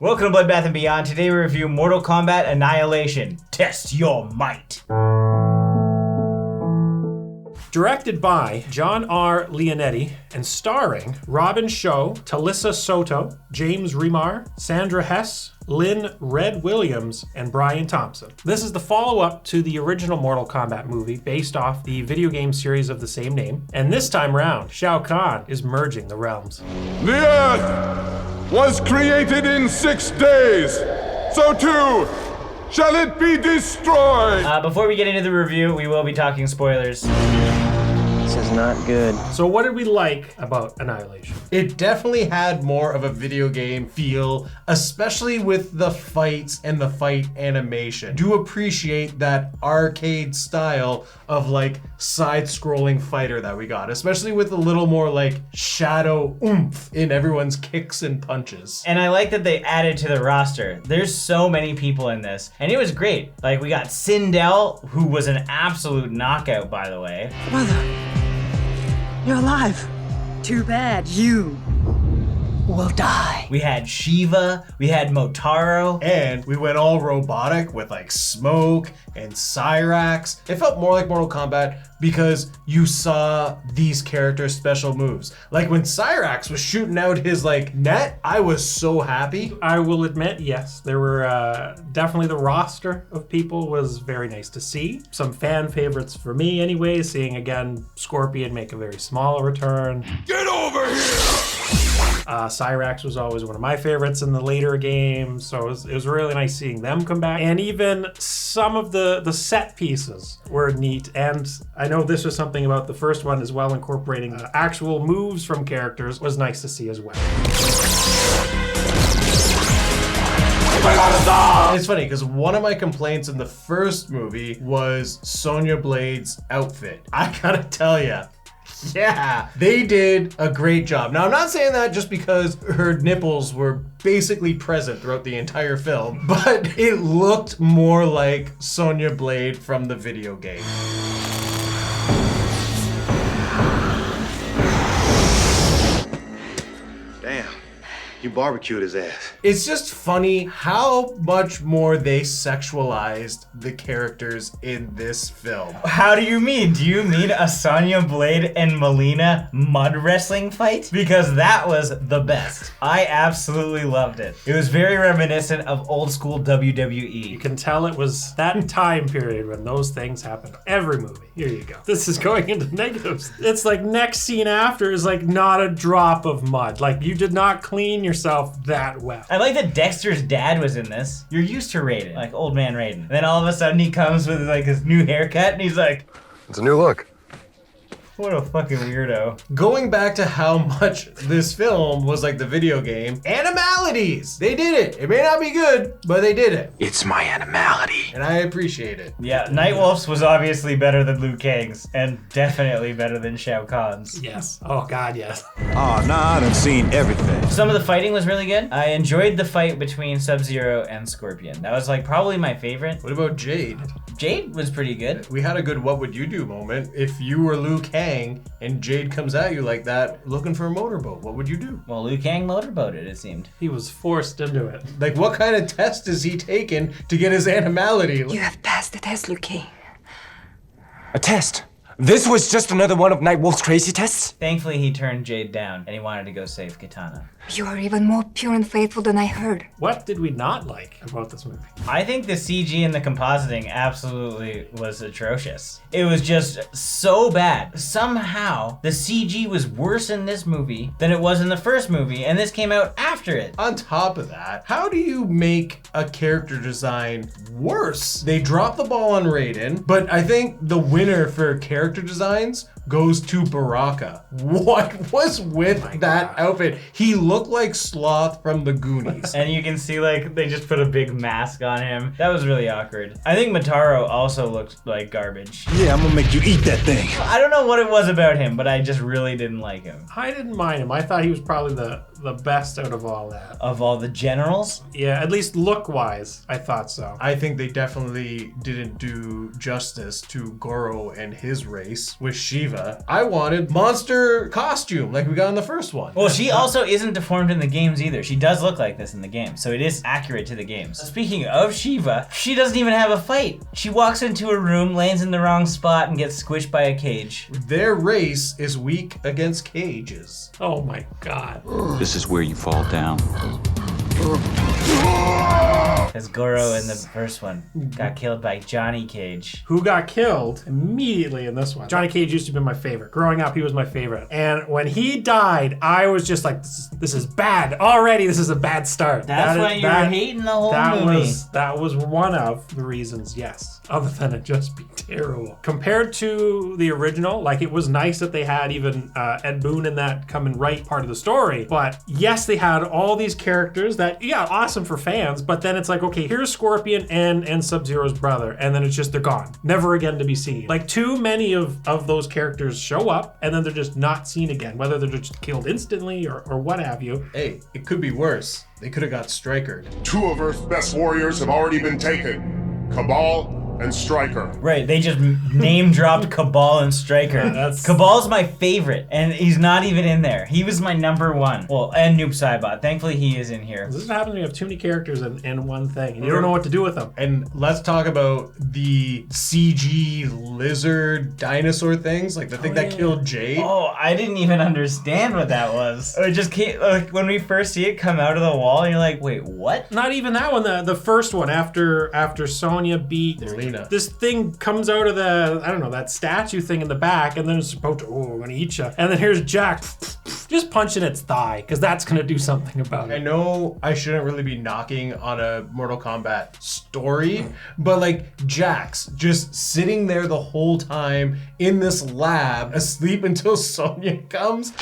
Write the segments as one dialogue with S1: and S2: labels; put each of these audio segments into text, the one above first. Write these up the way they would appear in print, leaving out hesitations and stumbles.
S1: Welcome to Bloodbath & Beyond. Today we review Mortal Kombat Annihilation. Test your might.
S2: Directed by John R. Leonetti and starring Robin Shou, Talisa Soto, James Remar, Sandra Hess, Lynn Red Williams, and Brian Thompson. This is the follow-up to the original Mortal Kombat movie based off the video game series of the same name. And this time round, Shao Kahn is merging the realms.
S3: The Earth was created in 6 days, so too shall it be destroyed.
S1: Before we get into the review, we will be talking spoilers.
S4: This is not good.
S2: So what did we like about Annihilation?
S5: It definitely had more of a video game feel, especially with the fights and the fight animation. Do appreciate that arcade style of like side-scrolling fighter that we got, especially with a little more like shadow oomph in everyone's kicks and punches.
S1: And I like that they added to the roster. There's so many people in this, and it was great. Like, we got Sindel, who was an absolute knockout, by the way.
S6: Brother, you're alive.
S7: Too bad you will die.
S1: We had Shiva, we had Motaro.
S5: And we went all robotic with like smoke and Cyrax. It felt more like Mortal Kombat because you saw these characters' special moves. Like when Cyrax was shooting out his like net, I was so happy.
S2: I will admit, yes, there were definitely the roster of people was very nice to see. Some fan favorites for me anyway, seeing again Scorpion make a very small return.
S3: Get over here!
S2: Cyrax was always one of my favorites in the later games, so it was really nice seeing them come back. And even some of the set pieces were neat, and I know this was something about the first one as well, incorporating actual moves from characters was nice to see as well.
S5: It's funny because one of my complaints in the first movie was Sonya Blade's outfit. I gotta tell ya, yeah, they did a great job. Now, I'm not saying that just because her nipples were basically present throughout the entire film, but it looked more like Sonya Blade from the video game.
S8: Damn, you barbecued his ass.
S5: It's just funny how much more they sexualized the characters in this film.
S1: How do you mean? Do you mean a Sonya Blade and Melina mud wrestling fight? Because that was the best. I absolutely loved it. It was very reminiscent of old school
S2: You
S1: WWE.
S2: can tell it was that time period when those things happened. Every movie. Here you go. This is going into negatives. It's like next scene after is like not a drop of mud. Like you did not clean yourself that well.
S1: I like that Dexter's dad was in this. You're used to Raiden, like old man Raiden. And then all of a sudden he comes with like his new haircut and he's like,
S8: It's a new look.
S1: what a fucking weirdo.
S5: Going back to how much this film was like the video game, animalities! They did it. It may not be good, but they did it.
S8: It's my animality.
S5: And I appreciate it.
S1: Yeah, Nightwolf's was obviously better than Liu Kang's and definitely better than Shao Kahn's.
S2: Yes. Oh God, yes.
S3: Oh, nah, I done seen everything.
S1: Some of the fighting was really good. I enjoyed the fight between Sub-Zero and Scorpion. That was like probably my favorite.
S5: What about Jade?
S1: Jade was pretty good.
S5: We had a good what would you do moment. If you were Liu Kang and Jade comes at you like that looking for a motorboat, what would you do?
S1: Well, Liu Kang motorboated, it seemed.
S2: He was forced into it.
S5: Like what kind of test is he taking to get his animality?
S7: You have passed the test, Liu Kang.
S4: A test? This was just another one of Nightwolf's crazy tests?
S1: Thankfully, he turned Jade down and he wanted to go save Katana.
S7: You are even more pure and faithful than I heard.
S2: What did we not like about this movie?
S1: I think the CG and the compositing absolutely was atrocious. It was just so bad. Somehow, the CG was worse in this movie than it was in the first movie, and this came out after it.
S5: On top of that, how do you make a character design worse? They dropped the ball on Raiden, but I think the winner for character designs goes to Baraka. What was with that outfit? He looked like Sloth from the Goonies.
S1: And you can see like they just put a big mask on him. That was really awkward. I think Motaro also looked like garbage.
S3: Yeah, I'm gonna make you eat that thing.
S1: I don't know what it was about him, but I just really didn't like him.
S2: I didn't mind him. I thought he was probably the best out of all that.
S1: Of all the generals,
S2: Yeah, at least look-wise, I thought so.
S5: I think they definitely didn't do justice to Goro and his race with Shiva. Shiva, I wanted monster costume like we got in the first one.
S1: Well, she also isn't deformed in the games either. She does look like this in the game, so it is accurate to the games. Speaking of Shiva, she doesn't even have a fight. She walks into a room, lands in the wrong spot, and gets squished by a cage.
S5: Their race is weak against cages.
S2: Oh my God.
S9: This is where you fall down.
S1: Because Goro in the first one got killed by Johnny Cage.
S2: Who got killed immediately in this one. Johnny Cage used to be my favorite. Growing up, he was my favorite. And when he died, I was just like, this is bad. Already, this is a bad start.
S1: That's why you were hating the whole movie.
S2: That was one of the reasons, yes. Other than it just be terrible. Compared to the original, like it was nice that they had even Ed Boon in that coming right part of the story. But yes, they had all these characters that, yeah, awesome for fans. But then it's like, okay, here's Scorpion and Sub-Zero's brother. And then it's just, they're gone. Never again to be seen. Like too many of those characters show up and then they're just not seen again. Whether they're just killed instantly or what have you.
S5: Hey, it could be worse. They could have got Striker.
S3: 2 of Earth's best warriors have already been taken. Cabal and Striker.
S1: Right, they just name dropped Cabal and Striker. Cabal's my favorite, and he's not even in there. He was my number 1. Well, and Noob Saibot. Thankfully, he is in here.
S2: This is what happens when you have too many characters in one thing, and you don't know what to do with them.
S5: And let's talk about the CG lizard dinosaur things, like the thing that killed Jade.
S1: Oh, I didn't even understand what that was. It just came, like, when we first see it come out of the wall, you're like, wait, what?
S2: Not even that one, the first one, after Sonya beat
S5: Lena.
S2: This thing comes out of the, I don't know, that statue thing in the back, and then it's supposed to, oh, I'm gonna eat you. And then here's Jack just punching its thigh, because that's gonna do something about it.
S5: I know I shouldn't really be knocking on a Mortal Kombat story, but like Jax just sitting there the whole time in this lab, asleep until Sonya comes.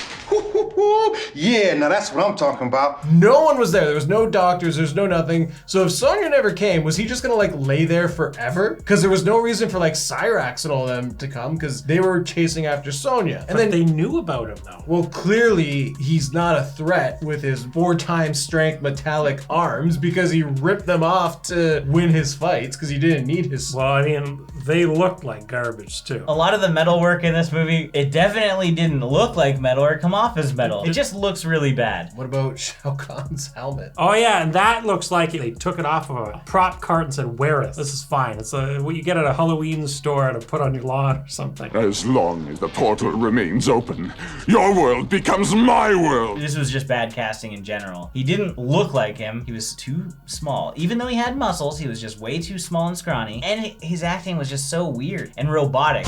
S8: Yeah, now that's what I'm talking about.
S5: No one was there. There was no doctors, there's no nothing. So if Sonya never came, was he just gonna like lay there forever? Because there was no reason for like Cyrax and all them to come, because they were chasing after Sonya. And then
S2: they knew about him though.
S5: Well, clearly he's not a threat with his 4 times strength metallic arms, because he ripped them off to win his fights, because he didn't need his.
S2: Well, I mean, they looked like garbage too.
S1: A lot of the metal work in this movie, it definitely didn't look like metal or come off as metal. It just looks really bad.
S5: What about Shao Kahn's helmet?
S2: Oh yeah, and that looks like they took it off of a prop cart and said, wear it. This is fine. It's what you get at a Halloween store to put on your lawn or something.
S3: As long as the portal remains open, your world becomes my world.
S1: This was just bad casting in general. He didn't look like him. He was too small. Even though he had muscles, he was just way too small and scrawny. And his acting was just so weird and robotic.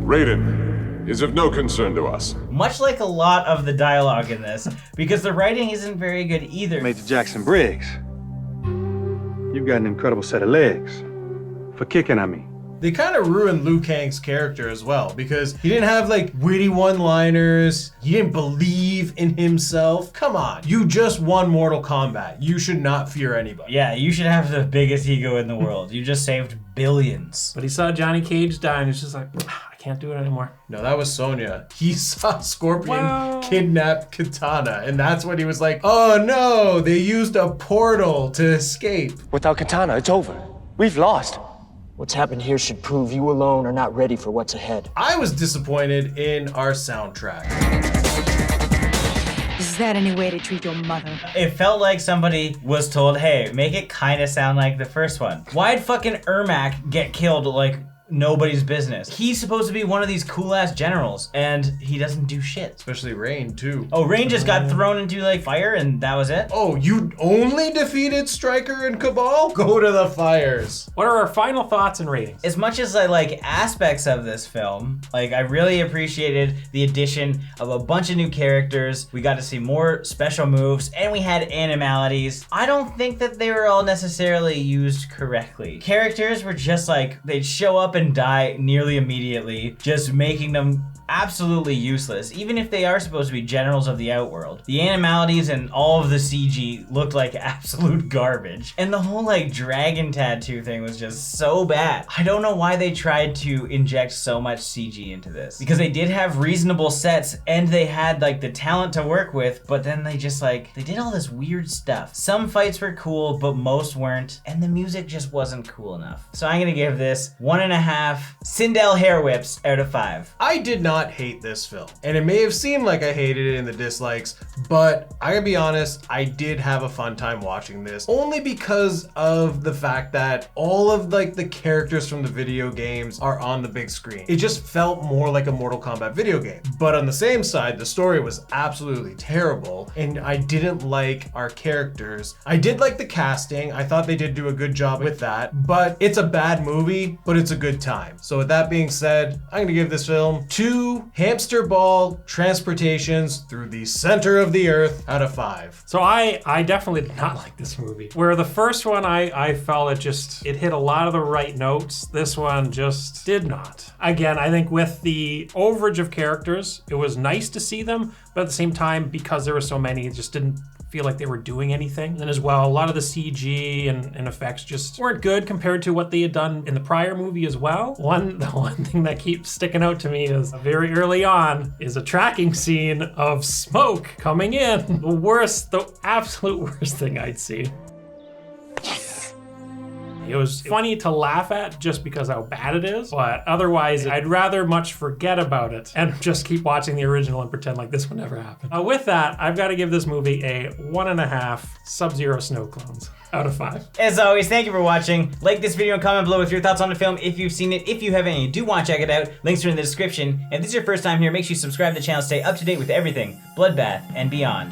S3: Raiden is of no concern to us.
S1: Much like a lot of the dialogue in this, because the writing isn't very good either.
S8: Major Jackson Briggs, you've got an incredible set of legs for kicking at me.
S5: They kind of ruined Liu Kang's character as well, because he didn't have like witty one-liners. He didn't believe in himself. Come on, you just won Mortal Kombat. You should not fear anybody.
S1: Yeah, you should have the biggest ego in the world. You just saved billions.
S2: But he saw Johnny Cage die and he's just like, I can't do it anymore.
S5: No, that was Sonya. He saw Scorpion kidnap Katana, and that's when he was like, oh no, they used a portal to escape.
S4: Without Katana, it's over. We've lost.
S10: What's happened here should prove you alone are not ready for what's ahead.
S5: I was disappointed in our soundtrack.
S7: Is that any way to treat your mother?
S1: It felt like somebody was told, hey, make it kind of sound like the first one. Why'd fucking Ermac get killed like nobody's business? He's supposed to be one of these cool ass generals, and he doesn't do shit.
S5: Especially Rain too.
S1: Oh, Rain just got thrown into like fire and that was it?
S5: Oh, you only defeated Striker and Cabal? Go to the fires.
S2: What are our final thoughts and ratings?
S1: As much as I like aspects of this film, like I really appreciated the addition of a bunch of new characters. We got to see more special moves and we had animalities. I don't think that they were all necessarily used correctly. Characters were just like, they'd show up and die nearly immediately, just making them absolutely useless. Even if they are supposed to be generals of the Outworld, the animalities and all of the CG looked like absolute garbage. And the whole like dragon tattoo thing was just so bad. I don't know why they tried to inject so much CG into this, because they did have reasonable sets and they had like the talent to work with, but then they just like, they did all this weird stuff. Some fights were cool, but most weren't, and the music just wasn't cool enough. So I'm gonna give this 1.5 Sindel hair whips out of 5.
S5: I did not hate this film, and it may have seemed like I hated it in the dislikes, but I gotta be honest, I did have a fun time watching this, only because of the fact that all of like the characters from the video games are on the big screen. It just felt more like a Mortal Kombat video game. But on the same side, the story was absolutely terrible, and I didn't like our characters. I did like the casting. I thought they did do a good job with that, but it's a bad movie, but it's a good time. So with that being said, I'm gonna give this film 2 hamster ball transportations through the center of the earth out of 5.
S2: So I definitely did not like this movie. Where the first one I felt it hit a lot of the right notes, this one just did not. Again, I think with the overage of characters, it was nice to see them, but at the same time, because there were so many, it just didn't feel like they were doing anything. And as well, a lot of the CG and effects just weren't good compared to what they had done in the prior movie as well. The one thing that keeps sticking out to me is very early on is a tracking scene of smoke coming in. The absolute worst thing I'd seen. It was funny to laugh at just because how bad it is, but otherwise I'd rather much forget about it and just keep watching the original and pretend like this one never happened. With that, I've got to give this movie a 1.5 Sub-Zero snow clones out of 5.
S1: As always, thank you for watching. Like this video and comment below with your thoughts on the film if you've seen it. If you have any, do want to check it out. Links are in the description. And if this is your first time here, make sure you subscribe to the channel to stay up to date with everything Bloodbath and beyond.